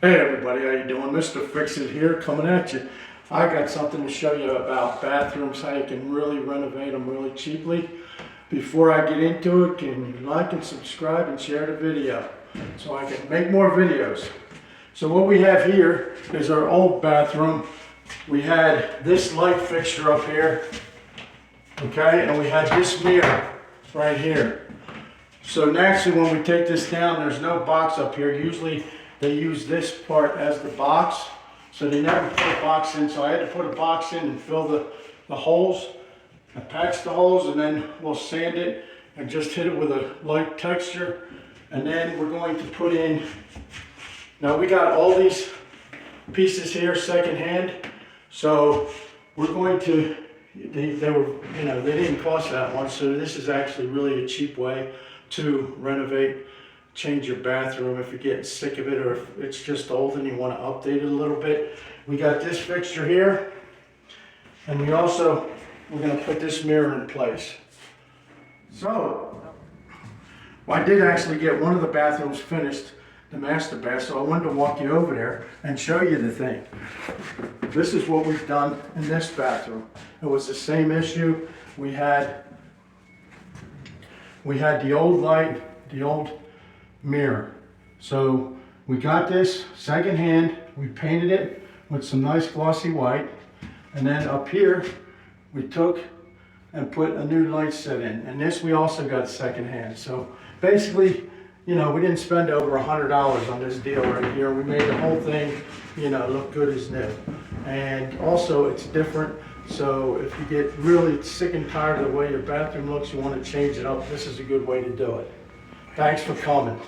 Hey everybody, how you doing? Mr. Fix-It here, coming at you. I got something to show you about bathrooms, how you can really renovate them really cheaply. Before I get into it, can you like and subscribe and share the video so I can make more videos. So what we have here is our old bathroom. We had this light fixture up here, okay, and we had this mirror right here. So naturally when we take this down, there's no box up here. Usually they use this part as the box, so they never put a box in. So I had to put a box in and fill the holes, and patch the holes, and then we'll sand it and just hit it with a light texture. And then we're going to put in, now we got all these pieces here secondhand, so we're going to, they were, they didn't cost that much, so this is actually really a cheap way to renovate, change your bathroom if you're getting sick of it or if it's just old and you want to update it a little bit. We got this fixture here, and we're going to put this mirror in place. So, well, I did actually get one of the bathrooms finished, the master bath, so I wanted to walk you over there and show you the thing. This is what we've done in this bathroom. It was the same issue. We had the old light, the old mirror. So we got this secondhand, we painted it with some nice glossy white, and then up here we took and put a new light set in, and this we also got secondhand. So basically, we didn't spend over $100 on this deal right here. We made the whole thing, look good as new. And also it's different, so if you get really sick and tired of the way your bathroom looks, you want to change it up, this is a good way to do it. Thanks for coming.